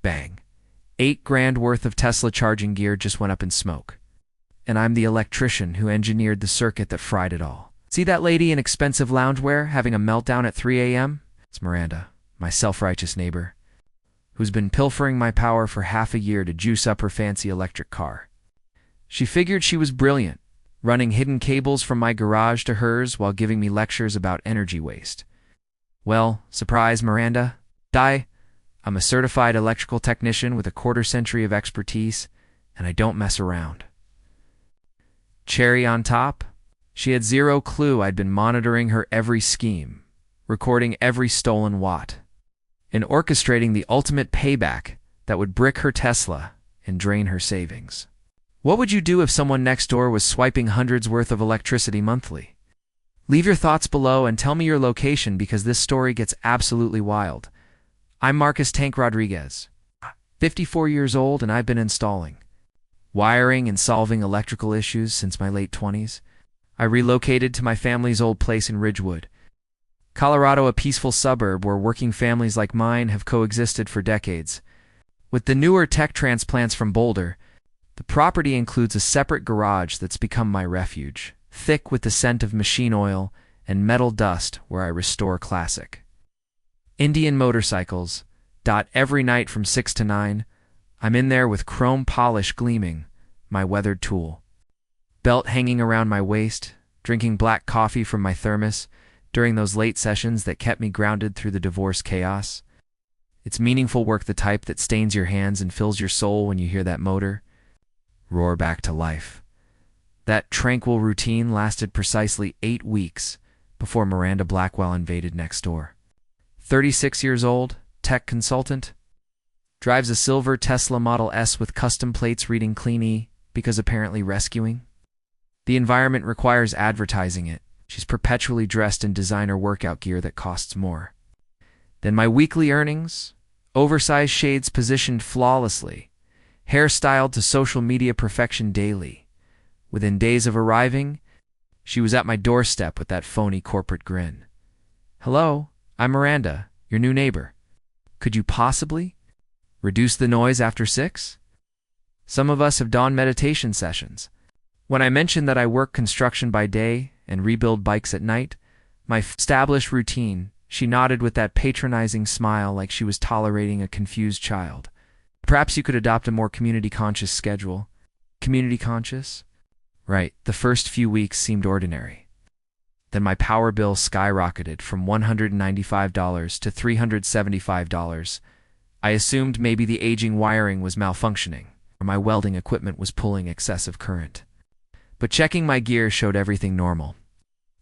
Bang. 8 grand worth of Tesla charging gear just went up in smoke. And I'm the electrician who engineered the circuit that fried it all. See that lady in expensive loungewear having a meltdown at 3 a.m.? It's Miranda, my self-righteous neighbor, who's been pilfering my power for half a year to juice up her fancy electric car. She figured she was brilliant, running hidden cables from my garage to hers while giving me lectures about energy waste. Well, surprise, Miranda. I'm a certified electrical technician with a quarter-century of expertise, and I don't mess around. Cherry on top, she had zero clue I'd been monitoring her every scheme, recording every stolen watt, and orchestrating the ultimate payback that would brick her Tesla and drain her savings. What would you do if someone next door was swiping hundreds worth of electricity monthly? Leave your thoughts below and tell me your location because this story gets absolutely wild. I'm Marcus Tank Rodriguez, 54 years old, and I've been installing, wiring, and solving electrical issues since my late 20s. I relocated to my family's old place in Ridgewood, Colorado, a peaceful suburb where working families like mine have coexisted for decades. With the newer tech transplants from Boulder, the property includes a separate garage that's become my refuge, thick with the scent of machine oil and metal dust where I restore classic Indian motorcycles. Every night from 6 to 9, I'm in there with chrome polish gleaming, my weathered tool, belt hanging around my waist, drinking black coffee from my thermos during those late sessions that kept me grounded through the divorce chaos. It's meaningful work, the type that stains your hands and fills your soul when you hear that motor roar back to life. That tranquil routine lasted precisely 8 weeks before Miranda Blackwell invaded next door. 36 years old, tech consultant, drives a silver Tesla Model S with custom plates reading Clean E because apparently rescuing. The environment requires advertising it. She's perpetually dressed in designer workout gear that costs more than my weekly earnings, oversized shades positioned flawlessly, hair styled to social media perfection daily. Within days of arriving, she was at my doorstep with that phony corporate grin. Hello, I'm Miranda, your new neighbor. Could you possibly reduce the noise after 6? Some of us have dawn meditation sessions. When I mentioned that I work construction by day and rebuild bikes at night, my established routine, she nodded with that patronizing smile like she was tolerating a confused child. Perhaps you could adopt a more community-conscious schedule. Community-conscious? Right, the first few weeks seemed ordinary. Then my power bill skyrocketed from $195 to $375. I assumed maybe the aging wiring was malfunctioning, or my welding equipment was pulling excessive current. But checking my gear showed everything normal.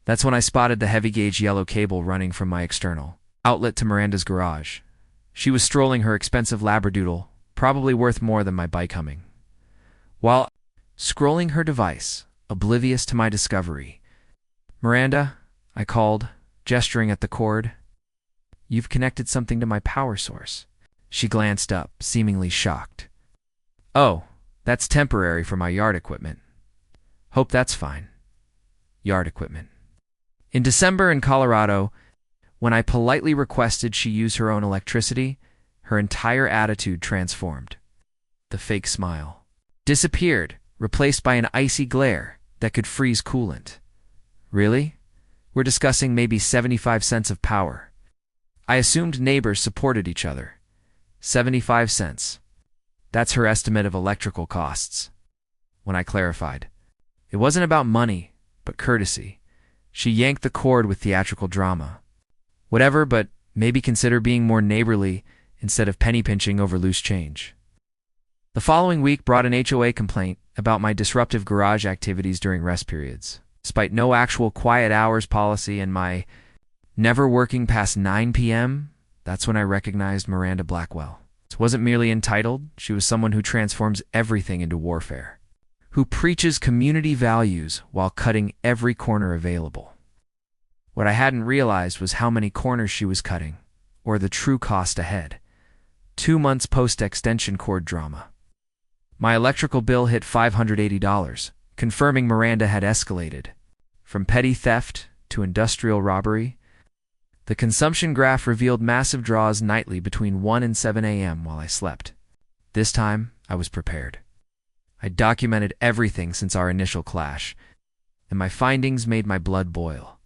That's when I spotted the heavy-gauge yellow cable running from my external outlet to Miranda's garage. She was strolling her expensive Labradoodle, probably worth more than my bike humming, while scrolling her device, oblivious to my discovery. Miranda, I called, gesturing at the cord. You've connected something to my power source. She glanced up, seemingly shocked. Oh, that's temporary for my yard equipment. Hope that's fine. Yard equipment. In December in Colorado, when I politely requested she use her own electricity, her entire attitude transformed. The fake smile disappeared, replaced by an icy glare that could freeze coolant. Really? We're discussing maybe 75 cents of power. I assumed neighbors supported each other. 75 cents. That's her estimate of electrical costs. When I clarified, it wasn't about money, but courtesy, she yanked the cord with theatrical drama. Whatever, but maybe consider being more neighborly instead of penny pinching over loose change. The following week brought an HOA complaint about my disruptive garage activities during rest periods. Despite no actual quiet hours policy and my never working past 9 p.m., that's when I recognized Miranda Blackwell. It wasn't merely entitled, she was someone who transforms everything into warfare, who preaches community values while cutting every corner available. What I hadn't realized was how many corners she was cutting, or the true cost ahead. 2 months post-extension cord drama. My electrical bill hit $580. Confirming Miranda had escalated from petty theft to industrial robbery. The consumption graph revealed massive draws nightly between 1 and 7 a.m. while I slept. This time, I was prepared. I documented everything since our initial clash, and my findings made my blood boil.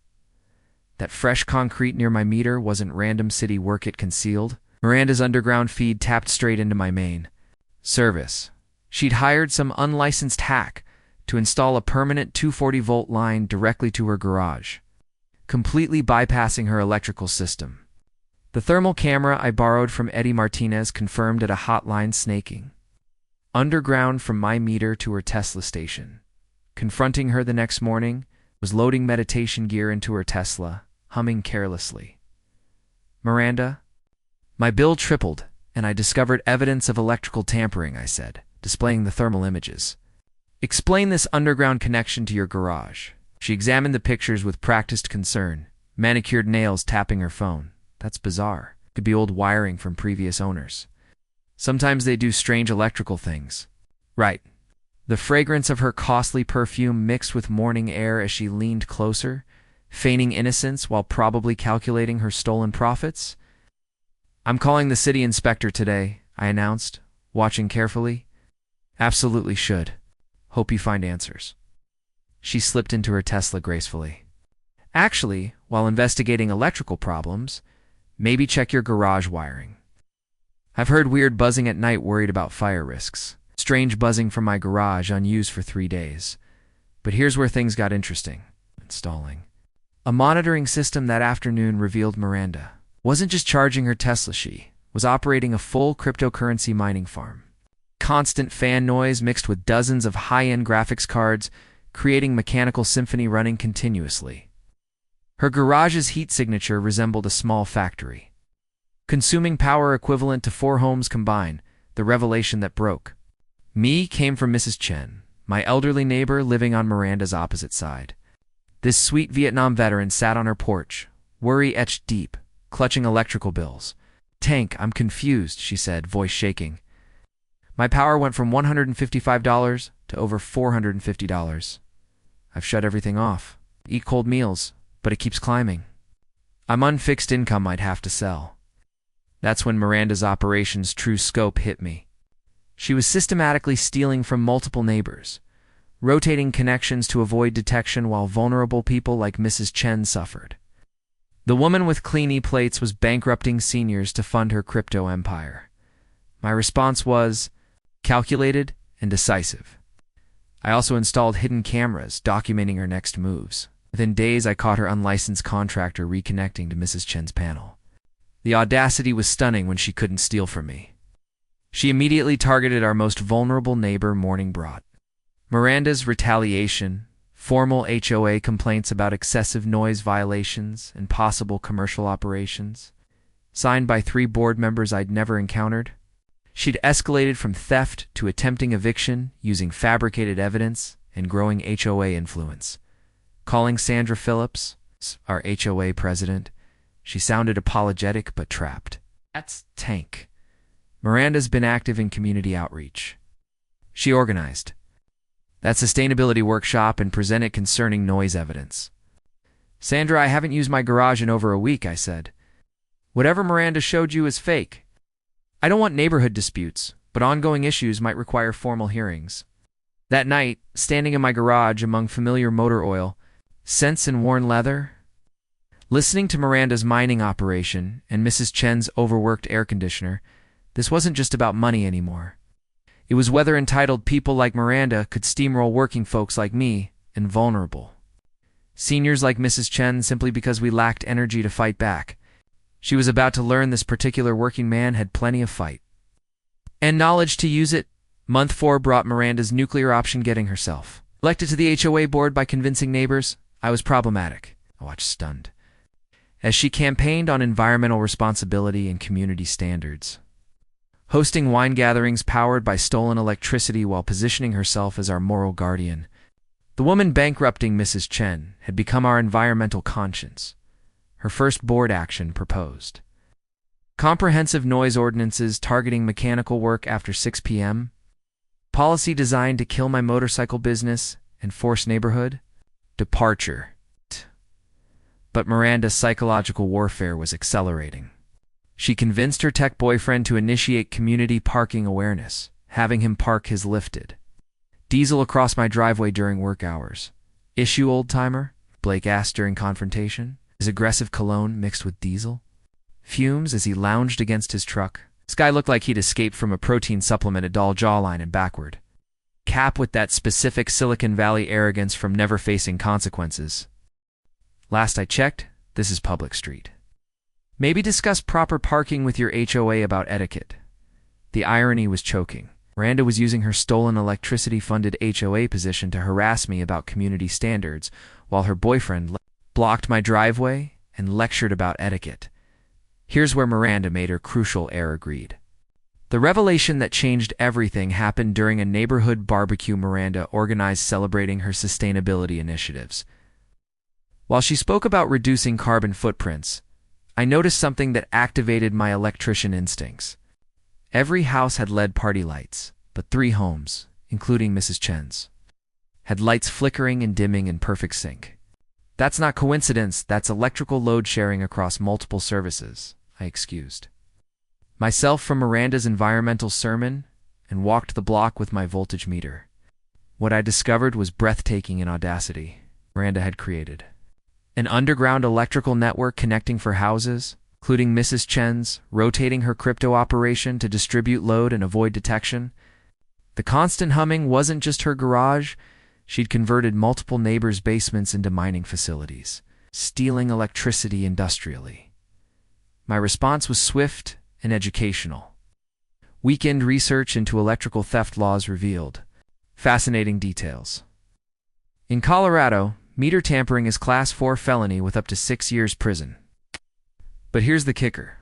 That fresh concrete near my meter wasn't random city work it concealed. Miranda's underground feed tapped straight into my main service. She'd hired some unlicensed hack to install a permanent 240-volt line directly to her garage, completely bypassing her electrical system. The thermal camera I borrowed from Eddie Martinez confirmed at a hotline snaking underground from my meter to her Tesla station. Confronting her the next morning was loading meditation gear into her Tesla, humming carelessly. "Miranda, my bill tripled, and I discovered evidence of electrical tampering," I said, displaying the thermal images. "Explain this underground connection to your garage." She examined the pictures with practiced concern, manicured nails tapping her phone. "That's bizarre. Could be old wiring from previous owners. Sometimes they do strange electrical things." "Right." The fragrance of her costly perfume mixed with morning air as she leaned closer, feigning innocence while probably calculating her stolen profits. "I'm calling the city inspector today," I announced, watching carefully. "Absolutely should. Hope you find answers." She slipped into her Tesla gracefully. "Actually, while investigating electrical problems, maybe check your garage wiring. I've heard weird buzzing at night, worried about fire risks. Strange buzzing from my garage, unused for 3 days. But here's where things got interesting." Installing a monitoring system that afternoon revealed Miranda wasn't just charging her Tesla, she was operating a full cryptocurrency mining farm. Constant fan noise mixed with dozens of high-end graphics cards, creating mechanical symphony running continuously. Her garage's heat signature resembled a small factory, consuming power equivalent to 4 homes combined. The revelation that broke me came from Mrs. Chen, my elderly neighbor living on Miranda's opposite side. This sweet Vietnam veteran sat on her porch, worry etched deep, clutching electrical bills. "Tank, I'm confused," she said, voice shaking. "My power went from $155 to over $450. I've shut everything off. Eat cold meals, but it keeps climbing. I'm on fixed income, I'd have to sell." That's when Miranda's operation's true scope hit me. She was systematically stealing from multiple neighbors, rotating connections to avoid detection while vulnerable people like Mrs. Chen suffered. The woman with clean e-plates was bankrupting seniors to fund her crypto empire. My response was calculated and decisive. I also installed hidden cameras, documenting her next moves. Within days, I caught her unlicensed contractor reconnecting to Mrs. Chen's panel. The audacity was stunning when she couldn't steal from me. She immediately targeted our most vulnerable neighbor morning brought. Miranda's retaliation, formal HOA complaints about excessive noise violations and possible commercial operations, signed by 3 board members I'd never encountered. She'd escalated from theft to attempting eviction using fabricated evidence and growing HOA influence. Calling Sandra Phillips, our HOA president, she sounded apologetic but trapped. "That's Tank." Miranda's been active in community outreach. She organized that sustainability workshop and presented concerning noise evidence. "Sandra, I haven't used my garage in over a week," I said. "Whatever Miranda showed you is fake. I don't want neighborhood disputes, but ongoing issues might require formal hearings." That night, standing in my garage among familiar motor oil, scents and worn leather, listening to Miranda's mining operation and Mrs. Chen's overworked air conditioner, this wasn't just about money anymore. It was whether entitled people like Miranda could steamroll working folks like me and vulnerable seniors like Mrs. Chen simply because we lacked energy to fight back. She was about to learn this particular working man had plenty of fight and knowledge to use it. Month 4 brought Miranda's nuclear option getting herself elected to the HOA board by convincing neighbors I was problematic. I watched stunned as she campaigned on environmental responsibility and community standards, hosting wine gatherings powered by stolen electricity while positioning herself as our moral guardian. The woman bankrupting Mrs. Chen had become our environmental conscience. Her first board action proposed comprehensive noise ordinances targeting mechanical work after 6 p.m., policy designed to kill my motorcycle business and force neighborhood departure. But Miranda's psychological warfare was accelerating. She convinced her tech boyfriend to initiate community parking awareness, having him park his lifted diesel across my driveway during work hours. Issue, old-timer? Blake asked during confrontation. His aggressive cologne mixed with diesel fumes as he lounged against his truck. This guy looked like he'd escaped from a protein-supplemented doll jawline and backward. Cap with that specific Silicon Valley arrogance from never facing consequences. Last I checked, this is public street. Maybe discuss proper parking with your HOA about etiquette. The irony was choking. Miranda was using her stolen electricity-funded HOA position to harass me about community standards, while her boyfriend blocked my driveway and lectured about etiquette. Here's where Miranda made her crucial error greed. The revelation that changed everything happened during a neighborhood barbecue Miranda organized celebrating her sustainability initiatives. While she spoke about reducing carbon footprints, I noticed something that activated my electrician instincts. Every house had LED party lights, but 3 homes, including Mrs. Chen's, had lights flickering and dimming in perfect sync. That's not coincidence, that's electrical load sharing across multiple services, I excused myself from Miranda's environmental sermon and walked the block with my voltage meter. What I discovered was breathtaking in audacity. Miranda had created an underground electrical network connecting for houses, including Mrs. Chen's, rotating her crypto operation to distribute load and avoid detection. The constant humming wasn't just her garage. She'd converted multiple neighbors' basements into mining facilities, stealing electricity industrially. My response was swift and educational. Weekend research into electrical theft laws revealed fascinating details. In Colorado, meter tampering is Class 4 felony with up to 6 years prison. But here's the kicker.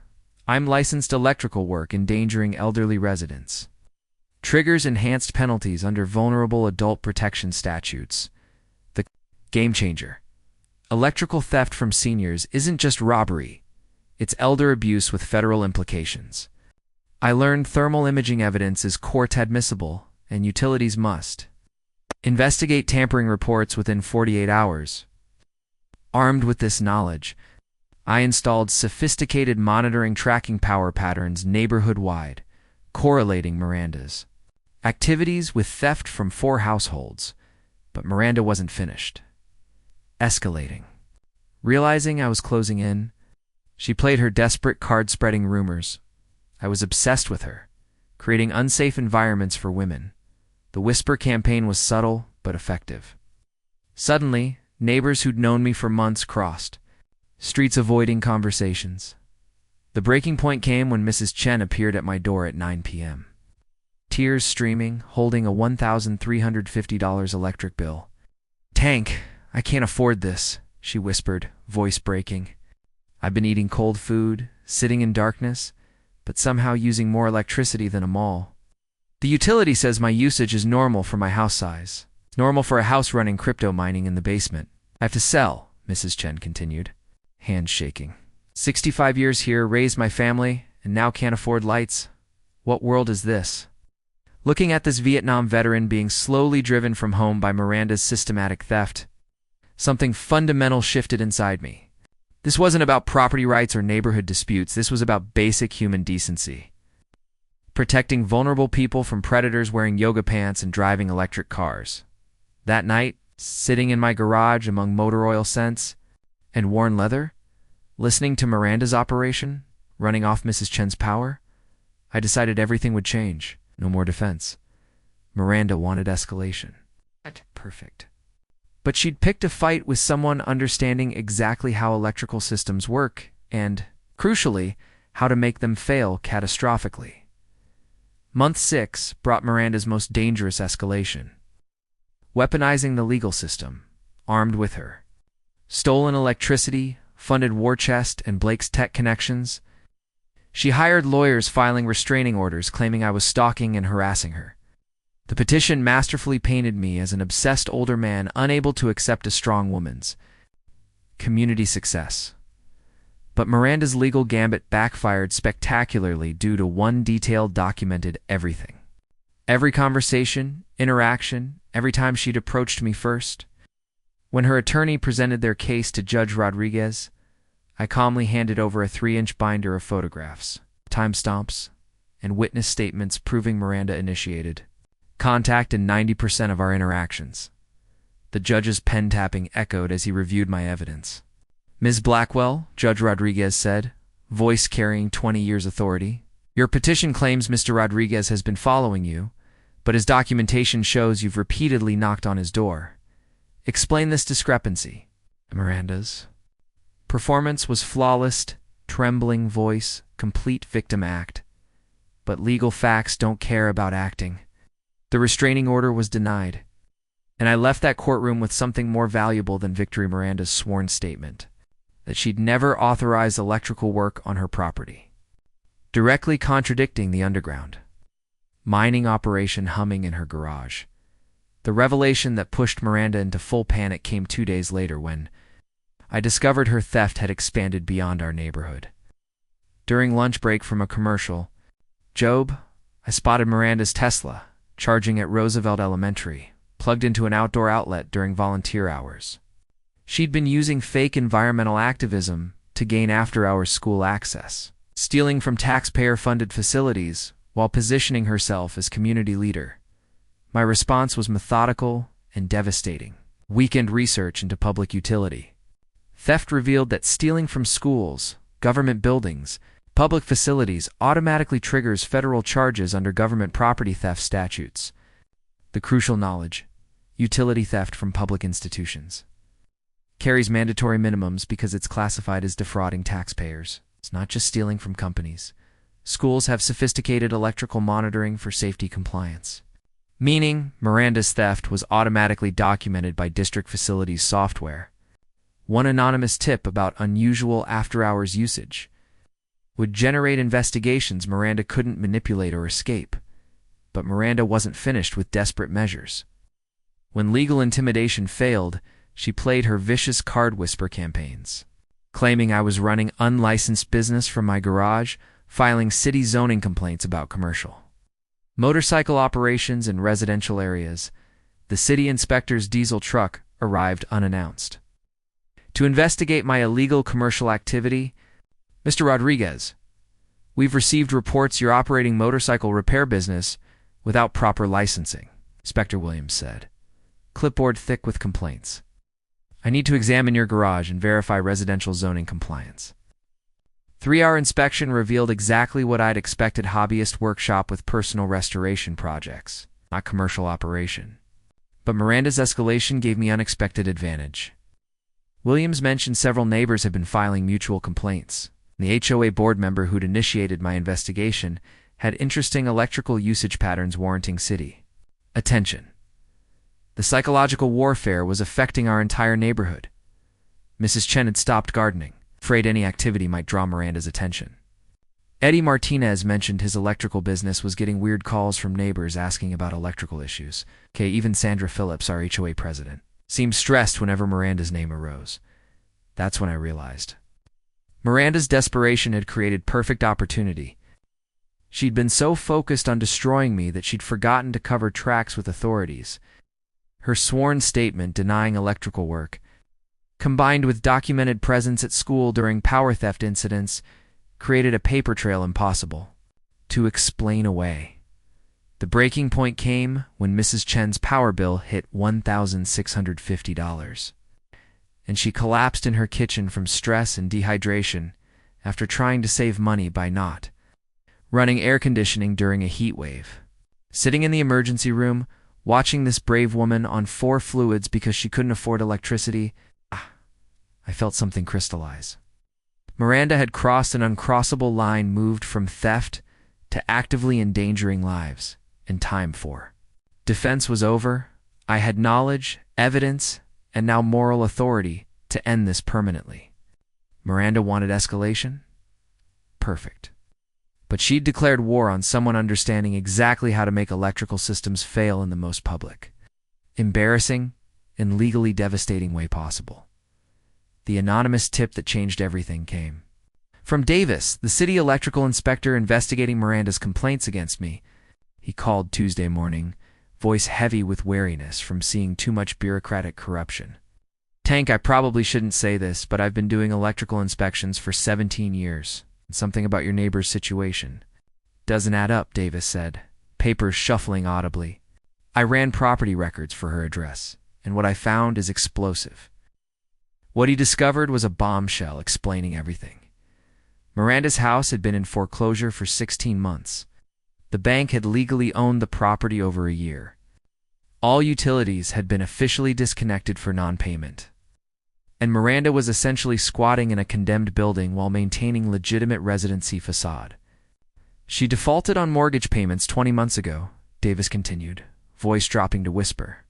I'm licensed electrical work endangering elderly residents. Triggers enhanced penalties under vulnerable adult protection statutes. The game changer. Electrical theft from seniors isn't just robbery. It's elder abuse with federal implications. I learned thermal imaging evidence is court admissible, and utilities must investigate tampering reports within 48 hours. Armed with this knowledge, I installed sophisticated monitoring tracking power patterns neighborhood-wide, correlating Miranda's activities with theft from 4 households. But Miranda wasn't finished. Escalating. Realizing I was closing in, she played her desperate card-spreading rumors. I was obsessed with her, creating unsafe environments for women. The whisper campaign was subtle but effective. Suddenly, neighbors who'd known me for months crossed streets avoiding conversations. The breaking point came when Mrs. Chen appeared at my door at 9 p.m. Tears streaming, holding a $1,350 electric bill. "Tank, I can't afford this," she whispered, voice breaking. "I've been eating cold food, sitting in darkness, but somehow using more electricity than a mall. The utility says my usage is normal for my house size. It's normal for a house running crypto mining in the basement. I have to sell," Mrs. Chen continued, hands shaking. 65 years here, raised my family, and now can't afford lights. What world is this? Looking at this Vietnam veteran being slowly driven from home by Miranda's systematic theft, something fundamental shifted inside me. This wasn't about property rights or neighborhood disputes. This was about basic human decency. Protecting vulnerable people from predators wearing yoga pants and driving electric cars. That night, sitting in my garage among motor oil scents and worn leather, listening to Miranda's operation, running off Mrs. Chen's power, I decided everything would change. No more defense. Miranda wanted escalation. Perfect. But she'd picked a fight with someone understanding exactly how electrical systems work and, crucially, how to make them fail catastrophically. Month 6 brought Miranda's most dangerous escalation. Weaponizing the legal system, armed with her stolen electricity, funded war chest, and Blake's tech connections, she hired lawyers filing restraining orders claiming I was stalking and harassing her. The petition masterfully painted me as an obsessed older man unable to accept a strong woman's community success. But Miranda's legal gambit backfired spectacularly due to one detail documented everything. Every conversation, interaction, every time she'd approached me first. When her attorney presented their case to Judge Rodriguez, I calmly handed over a 3-inch binder of photographs, timestamps, and witness statements proving Miranda initiated contact in 90% of our interactions. The judge's pen tapping echoed as he reviewed my evidence. "Ms. Blackwell," Judge Rodriguez said, voice carrying 20 years' authority, "your petition claims Mr. Rodriguez has been following you, but his documentation shows you've repeatedly knocked on his door. Explain this discrepancy." Miranda's performance was flawless, trembling voice, complete victim act. But legal facts don't care about acting. The restraining order was denied, and I left that courtroom with something more valuable than Victory Miranda's sworn statement, that she'd never authorized electrical work on her property, directly contradicting the underground mining operation humming in her garage. The revelation that pushed Miranda into full panic came 2 days later when I discovered her theft had expanded beyond our neighborhood. During lunch break from a commercial, I spotted Miranda's Tesla charging at Roosevelt Elementary, plugged into an outdoor outlet during volunteer hours. She'd been using fake environmental activism to gain after-hours school access, stealing from taxpayer-funded facilities while positioning herself as community leader. My response was methodical and devastating. Weekend research into public utility. Theft revealed that stealing from schools, government buildings, public facilities automatically triggers federal charges under government property theft statutes. The crucial knowledge: utility theft from public institutions carries mandatory minimums because it's classified as defrauding taxpayers. It's not just stealing from companies. Schools have sophisticated electrical monitoring for safety compliance, meaning Miranda's theft was automatically documented by district facilities software. One anonymous tip about unusual after-hours usage would generate investigations Miranda couldn't manipulate or escape. But Miranda wasn't finished with desperate measures. When legal intimidation failed, she played her vicious card whisper campaigns, claiming I was running unlicensed business from my garage, filing city zoning complaints about commercial motorcycle operations in residential areas. The city inspector's diesel truck arrived unannounced to investigate my illegal commercial activity. "Mr. Rodriguez, we've received reports you're operating motorcycle repair business without proper licensing," Inspector Williams said, clipboard thick with complaints. "I need to examine your garage and verify residential zoning compliance." 3-hour inspection revealed exactly what I'd expected: hobbyist workshop with personal restoration projects, not commercial operation. But Miranda's escalation gave me unexpected advantage. Williams mentioned several neighbors had been filing mutual complaints. The HOA board member who'd initiated my investigation had interesting electrical usage patterns warranting city attention. The psychological warfare was affecting our entire neighborhood. Mrs. Chen had stopped gardening, afraid any activity might draw Miranda's attention. Eddie Martinez mentioned his electrical business was getting weird calls from neighbors asking about electrical issues. Even Sandra Phillips, our HOA president, seemed stressed whenever Miranda's name arose. That's when I realized Miranda's desperation had created perfect opportunity. She'd been so focused on destroying me that she'd forgotten to cover tracks with authorities. Her sworn statement denying electrical work, combined with documented presence at school during power theft incidents, created a paper trail impossible to explain away. The breaking point came when Mrs. Chen's power bill hit $1,650. And she collapsed in her kitchen from stress and dehydration after trying to save money by not running air conditioning during a heat wave. Sitting in the emergency room, watching this brave woman on 4 fluids because she couldn't afford electricity, I felt something crystallize. Miranda had crossed an uncrossable line, moved from theft to actively endangering lives, and time for defense was over. I had knowledge, evidence, and now moral authority to end this permanently. Miranda wanted escalation? Perfect. But she'd declared war on someone understanding exactly how to make electrical systems fail in the most public, embarrassing, and legally devastating way possible. The anonymous tip that changed everything came from Davis, the city electrical inspector investigating Miranda's complaints against me. He called Tuesday morning, voice heavy with wariness from seeing too much bureaucratic corruption. Tank, I probably shouldn't say this, but I've been doing electrical inspections for 17 years. Something about your neighbor's situation doesn't add up, Davis said, papers shuffling audibly. I ran property records for her address, and what I found is explosive. What he discovered was a bombshell explaining everything. Miranda's house had been in foreclosure for 16 months. The bank had legally owned the property over a year. All utilities had been officially disconnected for non-payment. And Miranda was essentially squatting in a condemned building while maintaining legitimate residency facade. She defaulted on mortgage payments 20 months ago, Davis continued, voice dropping to whisper.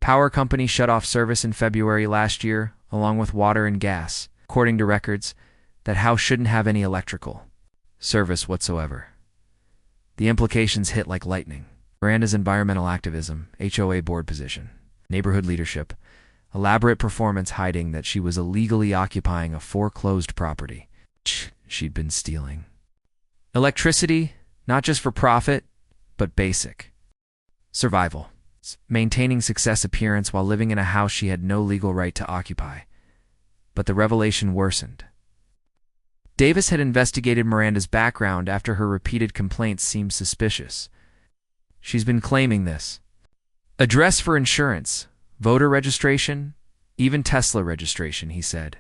Power company shut off service in February last year, along with water and gas. According to records, that house shouldn't have any electrical service whatsoever. The implications hit like lightning. Miranda's environmental activism, HOA board position, neighborhood leadership, elaborate performance hiding that she was illegally occupying a foreclosed property she'd been stealing. Electricity, not just for profit, but basic. Survival. Maintaining success appearance while living in a house she had no legal right to occupy. But the revelation worsened. Davis had investigated Miranda's background after her repeated complaints seemed suspicious. She's been claiming this. Address for insurance, voter registration, even Tesla registration, he said.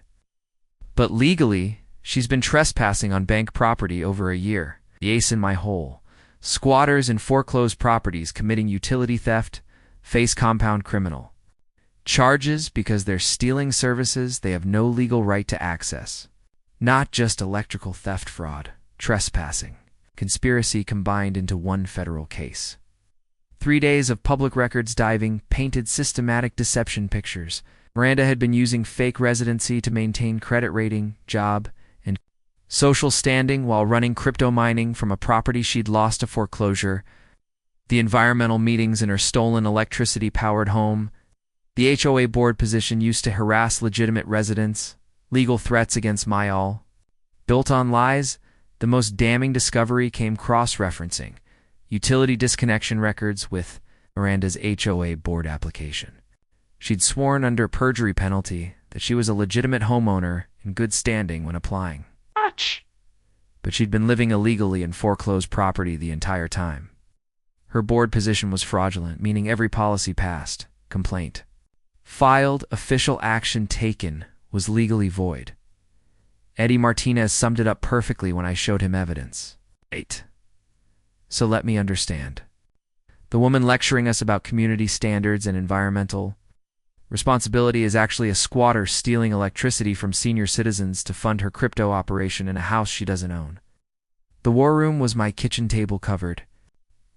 But legally, she's been trespassing on bank property over a year. The ace in my hole. Squatters in foreclosed properties committing utility theft face compound criminal charges because they're stealing services they have no legal right to access. Not just electrical theft, fraud, trespassing, conspiracy combined into one federal case. 3 days of public records diving painted systematic deception pictures. Miranda had been using fake residency to maintain credit rating, job, and social standing while running crypto mining from a property she'd lost to foreclosure, the environmental meetings in her stolen electricity-powered home, the HOA board position used to harass legitimate residents, legal threats against MyAll. Built on lies, the most damning discovery came cross-referencing utility disconnection records with Miranda's HOA board application. She'd sworn under perjury penalty that she was a legitimate homeowner in good standing when applying. But she'd been living illegally in foreclosed property the entire time. Her board position was fraudulent, meaning every policy passed, complaint filed, official action taken was legally void. Eddie Martinez summed it up perfectly when I showed him evidence. 8. So let me understand. The woman lecturing us about community standards and environmental responsibility is actually a squatter stealing electricity from senior citizens to fund her crypto operation in a house she doesn't own. The war room was my kitchen table covered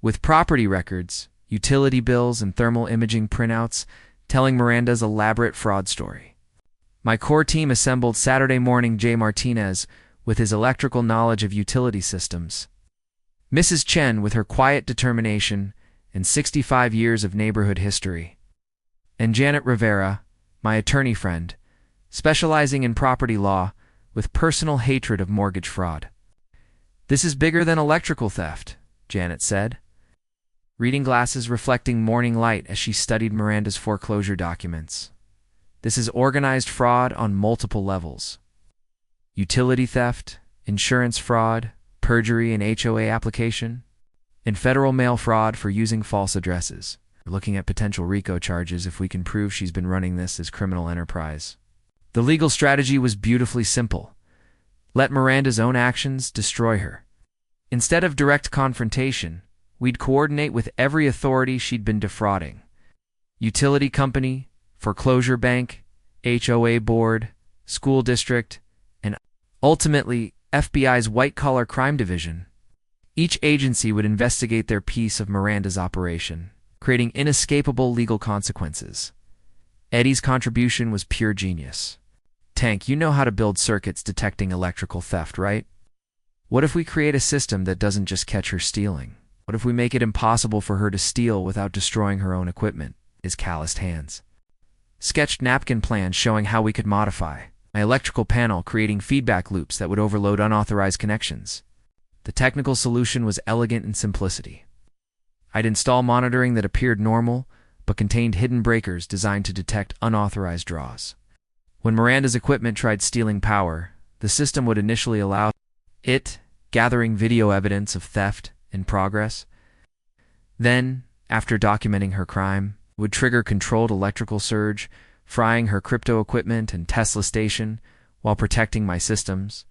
with property records, utility bills, and thermal imaging printouts telling Miranda's elaborate fraud story. My core team assembled Saturday morning Jay Martinez with his electrical knowledge of utility systems, Mrs. Chen with her quiet determination and 65 years of neighborhood history, and Janet Rivera, my attorney friend, specializing in property law with personal hatred of mortgage fraud. This is bigger than electrical theft, Janet said, reading glasses reflecting morning light as she studied Miranda's foreclosure documents. This is organized fraud on multiple levels. Utility theft, insurance fraud, perjury in HOA application, and federal mail fraud for using false addresses. We're looking at potential RICO charges if we can prove she's been running this as criminal enterprise. The legal strategy was beautifully simple. Let Miranda's own actions destroy her. Instead of direct confrontation, we'd coordinate with every authority she'd been defrauding. Utility company, foreclosure bank, HOA board, school district, and ultimately FBI's white-collar crime division. Each agency would investigate their piece of Miranda's operation, creating inescapable legal consequences. Eddie's contribution was pure genius. Tank, you know how to build circuits detecting electrical theft, right? What if we create a system that doesn't just catch her stealing? What if we make it impossible for her to steal without destroying her own equipment, his calloused hands? Sketched napkin plans showing how we could modify my electrical panel, creating feedback loops that would overload unauthorized connections. The technical solution was elegant in simplicity. I'd install monitoring that appeared normal, but contained hidden breakers designed to detect unauthorized draws. When Miranda's equipment tried stealing power, the system would initially allow it, gathering video evidence of theft in progress. Then, after documenting her crime, would trigger controlled electrical surge, frying her crypto equipment and Tesla station while protecting my systems.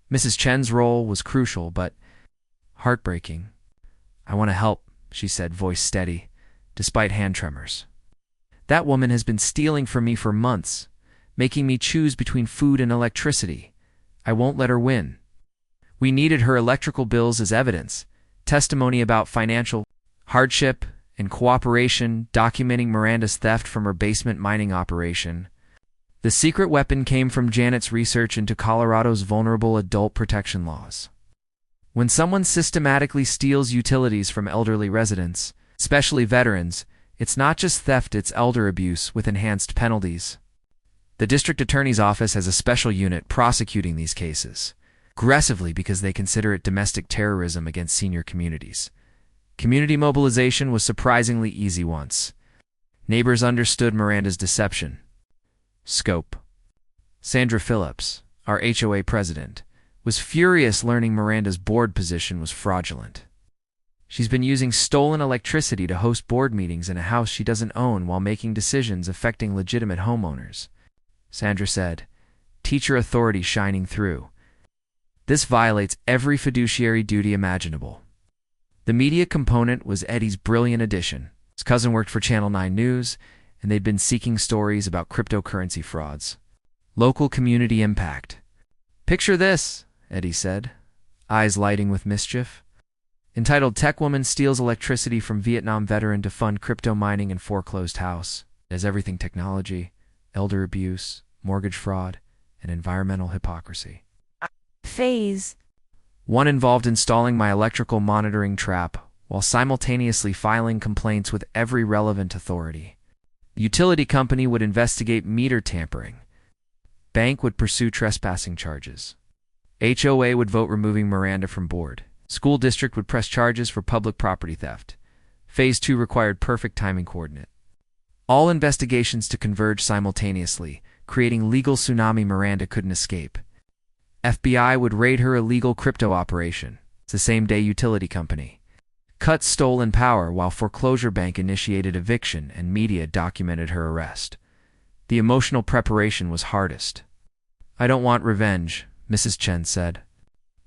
Mrs. Chen's role was crucial, but heartbreaking. "I want to help," she said, voice steady, despite hand tremors. "That woman has been stealing from me for months, making me choose between food and electricity. I won't let her win." We needed her electrical bills as evidence, testimony about financial hardship and cooperation, documenting Miranda's theft from her basement mining operation. The secret weapon came from Janet's research into Colorado's vulnerable adult protection laws. When someone systematically steals utilities from elderly residents, especially veterans, it's not just theft, it's elder abuse with enhanced penalties. The district attorney's office has a special unit prosecuting these cases, aggressively because they consider it domestic terrorism against senior communities. Community mobilization was surprisingly easy once. Neighbors understood Miranda's deception. Scope. Sandra Phillips, our HOA president, was furious learning Miranda's board position was fraudulent. She's been using stolen electricity to host board meetings in a house she doesn't own while making decisions affecting legitimate homeowners, Sandra said, teacher authority shining through. This violates every fiduciary duty imaginable. The media component was Eddie's brilliant addition. His cousin worked for Channel 9 News, and they'd been seeking stories about cryptocurrency frauds. Local community impact. "Picture this," Eddie said, eyes lighting with mischief. Entitled "Tech Woman Steals Electricity from Vietnam Veteran to Fund Crypto Mining in Foreclosed House." As everything technology, elder abuse, mortgage fraud, and environmental hypocrisy. Phase. One involved installing my electrical monitoring trap while simultaneously filing complaints with every relevant authority. The utility company would investigate meter tampering. Bank would pursue trespassing charges. HOA would vote removing Miranda from board. School district would press charges for public property theft. Phase 2 required perfect timing coordinate. All investigations to converge simultaneously, creating legal tsunami Miranda couldn't escape. FBI would raid her illegal crypto operation. It's the same-day utility company. Cut stolen power while foreclosure bank initiated eviction and media documented her arrest. The emotional preparation was hardest. "I don't want revenge," Mrs. Chen said.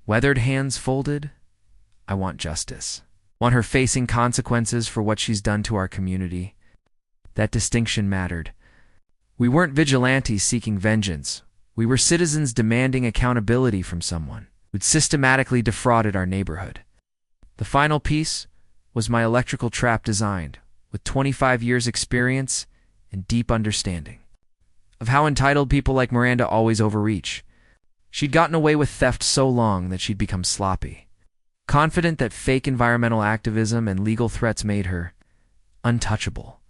Weathered hands folded. "I want justice. Want her facing consequences for what she's done to our community." That distinction mattered. We weren't vigilantes seeking vengeance. We were citizens demanding accountability from someone who'd systematically defrauded our neighborhood. The final piece was my electrical trap designed, with 25 years' experience and deep understanding of how entitled people like Miranda always overreach. She'd gotten away with theft so long that she'd become sloppy, confident that fake environmental activism and legal threats made her untouchable.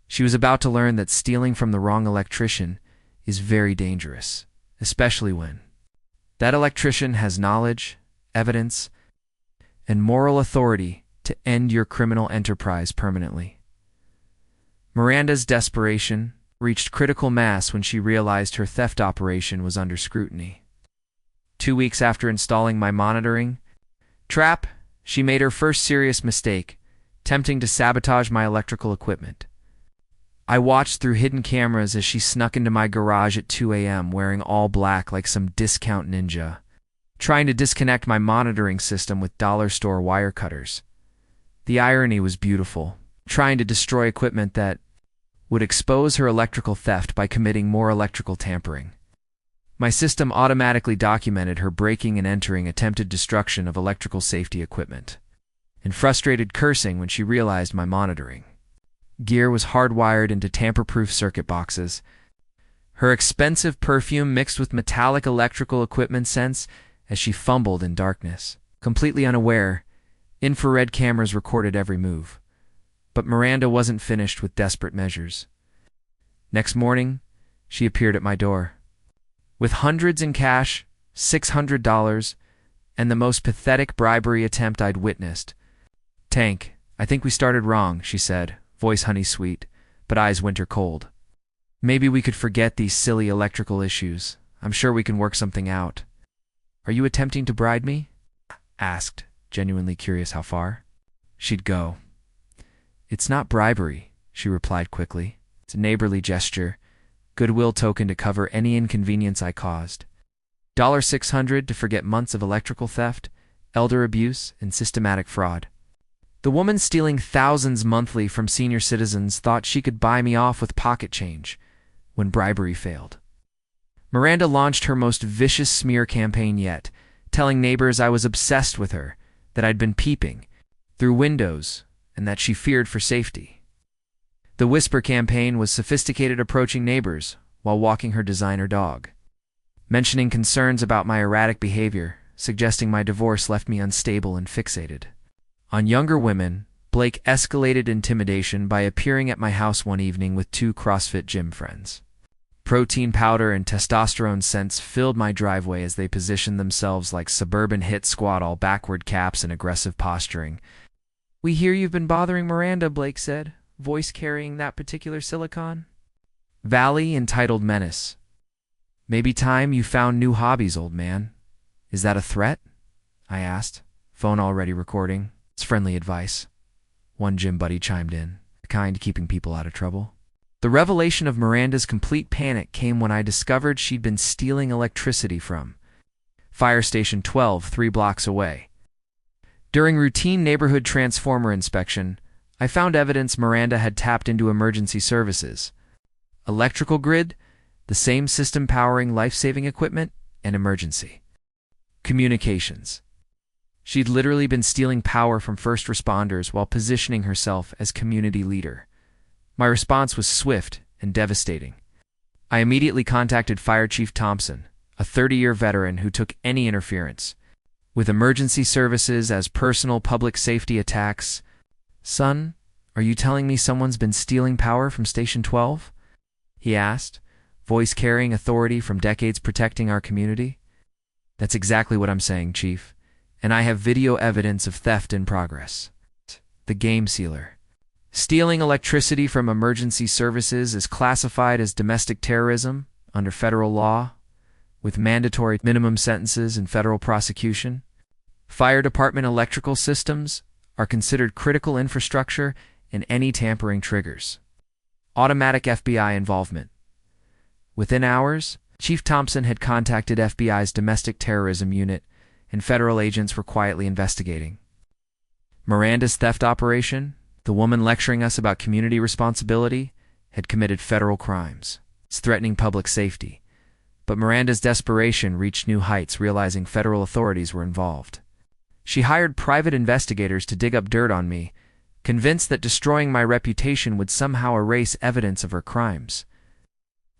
She was about to learn that stealing from the wrong electrician is very dangerous, especially when that electrician has knowledge, evidence, and moral authority to end your criminal enterprise permanently. Miranda's desperation reached critical mass when she realized her theft operation was under scrutiny. 2 weeks after installing my monitoring trap, she made her first serious mistake, attempting to sabotage my electrical equipment. I watched through hidden cameras as she snuck into my garage at 2 a.m. wearing all black like some discount ninja, trying to disconnect my monitoring system with dollar store wire cutters. The irony was beautiful, trying to destroy equipment that would expose her electrical theft by committing more electrical tampering. My system automatically documented her breaking and entering attempted destruction of electrical safety equipment, and frustrated cursing when she realized my monitoring gear was hardwired into tamper-proof circuit boxes. Her expensive perfume mixed with metallic electrical equipment scents as she fumbled in darkness. Completely unaware, infrared cameras recorded every move. But Miranda wasn't finished with desperate measures. Next morning, she appeared at my door. With hundreds in cash, $600, and the most pathetic bribery attempt I'd witnessed. "Tank, I think we started wrong," she said, voice honey sweet, but eyes winter cold. Maybe we could forget these silly electrical issues. I'm sure we can work something out. Are you attempting to bribe me? Asked, genuinely curious how far she'd go. It's not bribery, she replied quickly. It's a neighborly gesture, goodwill token to cover any inconvenience I caused. $600 to forget months of electrical theft, elder abuse, and systematic fraud. The woman stealing thousands monthly from senior citizens thought she could buy me off with pocket change when bribery failed. Miranda launched her most vicious smear campaign yet, telling neighbors I was obsessed with her, that I'd been peeping through windows, and that she feared for safety. The whisper campaign was sophisticated approaching neighbors while walking her designer dog, mentioning concerns about my erratic behavior, suggesting my divorce left me unstable and fixated on younger women. Blake escalated intimidation by appearing at my house one evening with 2 CrossFit gym friends. Protein powder and testosterone scents filled my driveway as they positioned themselves like suburban hit squad, all backward caps and aggressive posturing. We hear you've been bothering Miranda, Blake said, voice carrying that particular silicon. Valley entitled menace. Maybe time you found new hobbies, old man. Is that a threat? I asked, phone already recording. It's friendly advice. One gym buddy chimed in, the kind keeping people out of trouble. The revelation of Miranda's complete panic came when I discovered she'd been stealing electricity from Fire Station 12, 3 blocks away. During routine neighborhood transformer inspection, I found evidence Miranda had tapped into emergency services, electrical grid, the same system powering life-saving equipment, and emergency communications. She'd literally been stealing power from first responders while positioning herself as community leader. My response was swift and devastating. I immediately contacted Fire Chief Thompson, a 30-year veteran who took any interference with emergency services as personal public safety attacks. Son, are you telling me someone's been stealing power from Station 12? He asked, voice carrying authority from decades protecting our community. That's exactly what I'm saying, Chief, and I have video evidence of theft in progress. The game sealer. Stealing electricity from emergency services is classified as domestic terrorism under federal law, with mandatory minimum sentences and federal prosecution. Fire department electrical systems are considered critical infrastructure, and any tampering triggers automatic FBI involvement. Within hours, Chief Thompson had contacted FBI's domestic terrorism unit, and federal agents were quietly investigating Miranda's theft operation. The woman lecturing us about community responsibility had committed federal crimes. It's threatening public safety. But Miranda's desperation reached new heights, realizing federal authorities were involved. She hired private investigators to dig up dirt on me, convinced that destroying my reputation would somehow erase evidence of her crimes.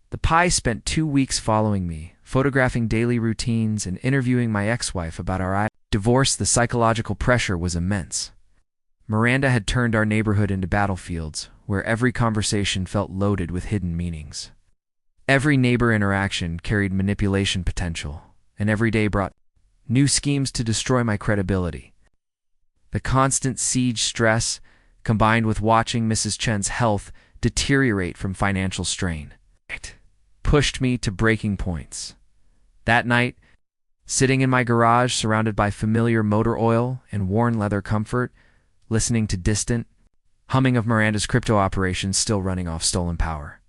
The Pie spent 2 weeks following me, photographing daily routines and interviewing my ex-wife about our divorce. The psychological pressure was immense. Miranda had turned our neighborhood into battlefields, where every conversation felt loaded with hidden meanings. Every neighbor interaction carried manipulation potential, and every day brought new schemes to destroy my credibility. The constant siege stress, combined with watching Mrs. Chen's health deteriorate from financial strain, pushed me to breaking points. That night, sitting in my garage surrounded by familiar motor oil and worn leather comfort, listening to distant humming of Miranda's crypto operations still running off stolen power,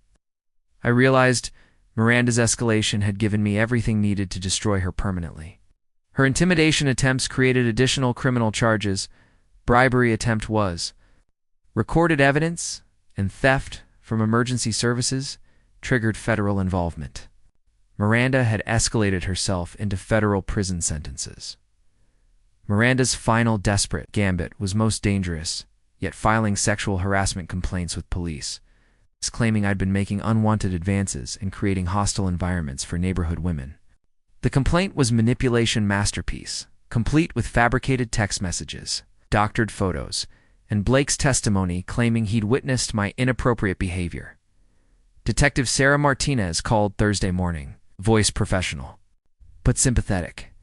I realized Miranda's escalation had given me everything needed to destroy her permanently. Her intimidation attempts created additional criminal charges, bribery attempt was, recorded evidence, and theft from emergency services triggered federal involvement. Miranda had escalated herself into federal prison sentences. Miranda's final desperate gambit was most dangerous, yet filing sexual harassment complaints with police, claiming I'd been making unwanted advances and creating hostile environments for neighborhood women. The complaint was manipulation masterpiece, complete with fabricated text messages, doctored photos, and Blake's testimony claiming he'd witnessed my inappropriate behavior. Detective Sarah Martinez called Thursday morning, voice professional, but sympathetic.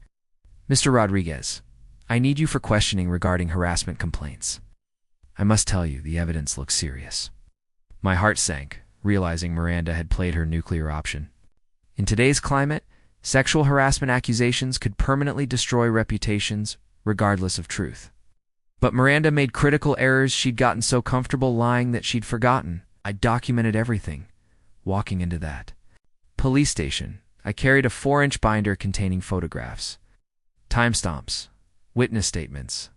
Mr. Rodriguez, I need you for questioning regarding harassment complaints. I must tell you, the evidence looks serious. My heart sank, realizing Miranda had played her nuclear option. In today's climate, sexual harassment accusations could permanently destroy reputations, regardless of truth. But Miranda made critical errors. She'd gotten so comfortable lying that she'd forgotten. I documented everything. Walking into that police station, I carried a 4-inch binder containing photographs, timestamps, witness statements,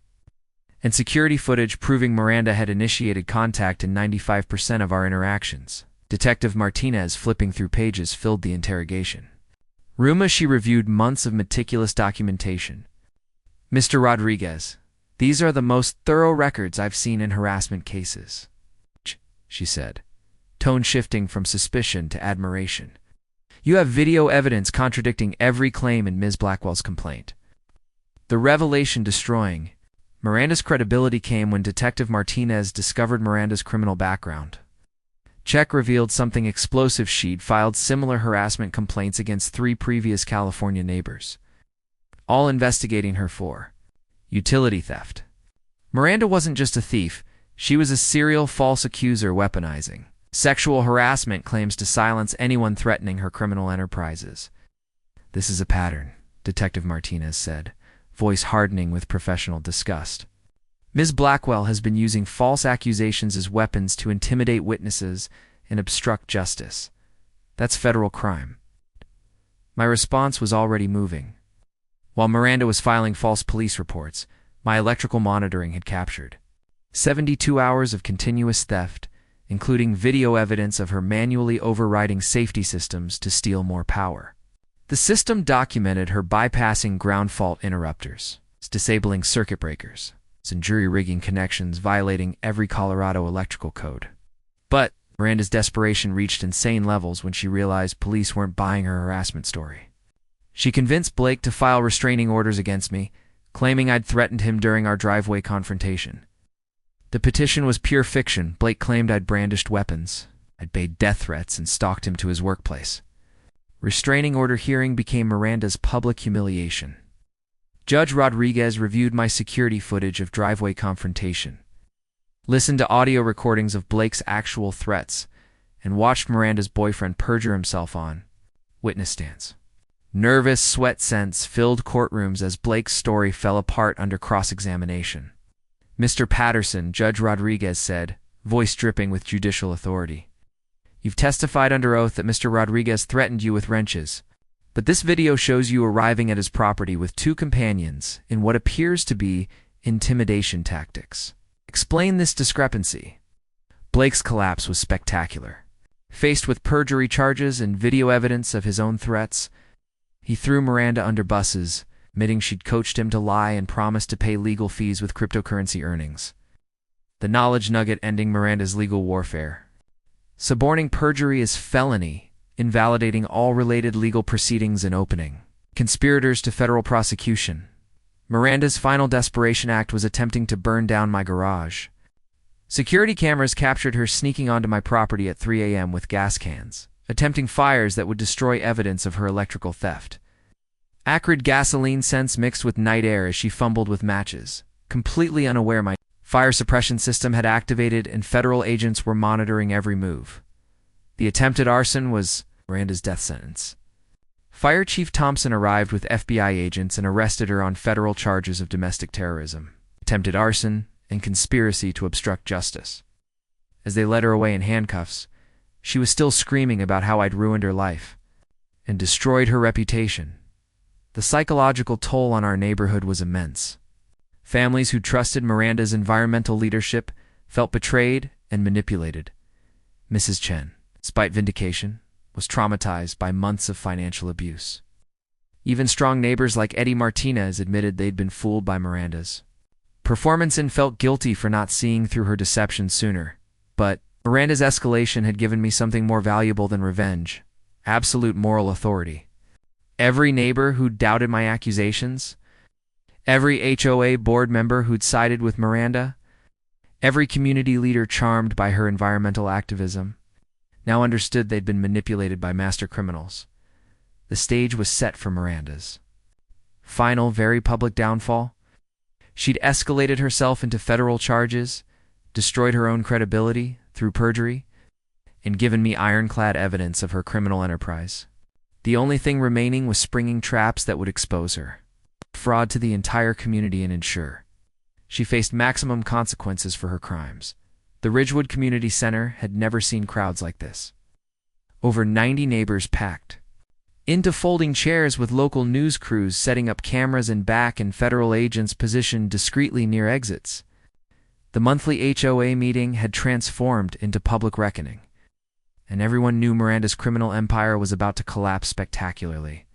and security footage proving Miranda had initiated contact in 95% of our interactions. Detective Martinez, flipping through pages, filled the interrogation. Ruma, she reviewed months of meticulous documentation. Mr. Rodriguez, these are the most thorough records I've seen in harassment cases, she said, tone shifting from suspicion to admiration. You have video evidence contradicting every claim in Ms. Blackwell's complaint. The revelation destroying Miranda's credibility came when Detective Martinez discovered Miranda's criminal background. Check revealed something explosive. She'd filed similar harassment complaints against 3 previous California neighbors, all investigating her for utility theft. Miranda wasn't just a thief, she was a serial false accuser weaponizing sexual harassment claims to silence anyone threatening her criminal enterprises. This is a pattern, Detective Martinez said, voice hardening with professional disgust. Ms. Blackwell has been using false accusations as weapons to intimidate witnesses and obstruct justice. That's federal crime. My response was already moving. While Miranda was filing false police reports, my electrical monitoring had captured 72 hours of continuous theft, including video evidence of her manually overriding safety systems to steal more power. The system documented her bypassing ground fault interrupters, disabling circuit breakers, and jury-rigging connections, violating every Colorado electrical code. But Miranda's desperation reached insane levels when she realized police weren't buying her harassment story. She convinced Blake to file restraining orders against me, claiming I'd threatened him during our driveway confrontation. The petition was pure fiction. Blake claimed I'd brandished weapons, I'd made death threats, and stalked him to his workplace. Restraining order hearing became Miranda's public humiliation. Judge Rodriguez reviewed my security footage of driveway confrontation, listened to audio recordings of Blake's actual threats, and watched Miranda's boyfriend perjure himself on witness stands. Nervous sweat scents filled courtrooms as Blake's story fell apart under cross-examination. Mr. Patterson, Judge Rodriguez said, voice dripping with judicial authority, you've testified under oath that Mr. Rodriguez threatened you with wrenches, but this video shows you arriving at his property with 2 companions in what appears to be intimidation tactics. Explain this discrepancy. Blake's collapse was spectacular. Faced with perjury charges and video evidence of his own threats, he threw Miranda under buses, admitting she'd coached him to lie and promised to pay legal fees with cryptocurrency earnings. The knowledge nugget ending Miranda's legal warfare. Suborning perjury is felony, invalidating all related legal proceedings and opening conspirators to federal prosecution. Miranda's final desperation act was attempting to burn down my garage. Security cameras captured her sneaking onto my property at 3 a.m. with gas cans, attempting fires that would destroy evidence of her electrical theft. Acrid gasoline scents mixed with night air as she fumbled with matches, completely unaware my fire suppression system had activated and federal agents were monitoring every move. The attempted arson was Miranda's death sentence. Fire Chief Thompson arrived with FBI agents and arrested her on federal charges of domestic terrorism, attempted arson, and conspiracy to obstruct justice. As they led her away in handcuffs, she was still screaming about how I'd ruined her life and destroyed her reputation. The psychological toll on our neighborhood was immense. Families who trusted Miranda's environmental leadership felt betrayed and manipulated. Mrs. Chen, despite vindication, was traumatized by months of financial abuse. Even strong neighbors like Eddie Martinez admitted they'd been fooled by Miranda's performance and felt guilty for not seeing through her deception sooner. But Miranda's escalation had given me something more valuable than revenge: absolute moral authority. Every neighbor who'd doubted my accusations, every HOA board member who'd sided with Miranda, every community leader charmed by her environmental activism, now understood they'd been manipulated by master criminals. The stage was set for Miranda's final, very public downfall. She'd escalated herself into federal charges, destroyed her own credibility through perjury, and given me ironclad evidence of her criminal enterprise. The only thing remaining was springing traps that would expose her. Fraud to the entire community and ensure she faced maximum consequences for her crimes. The Ridgewood Community Center had never seen crowds like this. Over 90 neighbors packed into folding chairs with local news crews setting up cameras in back and federal agents positioned discreetly near exits. The monthly HOA meeting had transformed into public reckoning, and everyone knew Miranda's criminal empire was about to collapse spectacularly.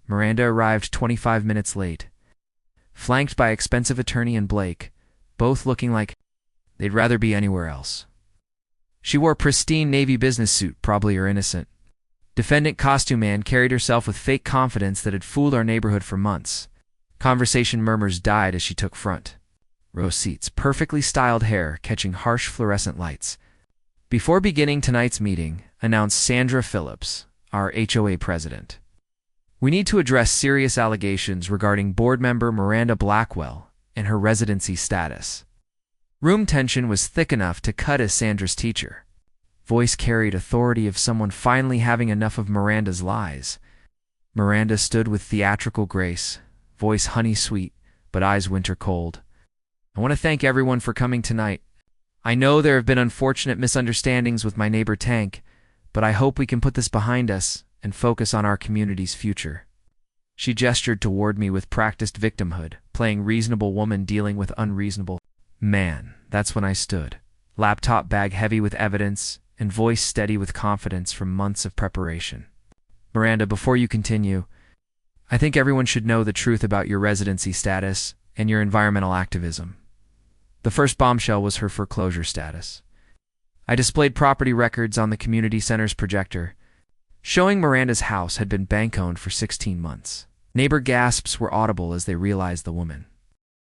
Miranda arrived 25 minutes late, flanked by expensive attorney and Blake, both looking like they'd rather be anywhere else. She wore a pristine navy business suit, probably her innocent. Defendant Costume Man carried herself with fake confidence that had fooled our neighborhood for months. Conversation murmurs died as she took front row seats, perfectly styled hair catching harsh fluorescent lights. Before beginning tonight's meeting, announced Sandra Phillips, our HOA president, we need to address serious allegations regarding board member Miranda Blackwell and her residency status. Room tension was thick enough to cut as Sandra's teacher. Voice carried authority of someone finally having enough of Miranda's lies. Miranda stood with theatrical grace, voice honey sweet, but eyes winter cold. I want to thank everyone for coming tonight. I know there have been unfortunate misunderstandings with my neighbor Tank, but I hope we can put this behind us and focus on our community's future. She gestured toward me with practiced victimhood, playing reasonable woman dealing with unreasonable man. That's when I stood, laptop bag heavy with evidence and voice steady with confidence from months of preparation. Miranda, before you continue, I think everyone should know the truth about your residency status and your environmental activism. The first bombshell was her foreclosure status. I displayed property records on the community center's projector, showing Miranda's house had been bank-owned for 16 months. Neighbor gasps were audible as they realized the woman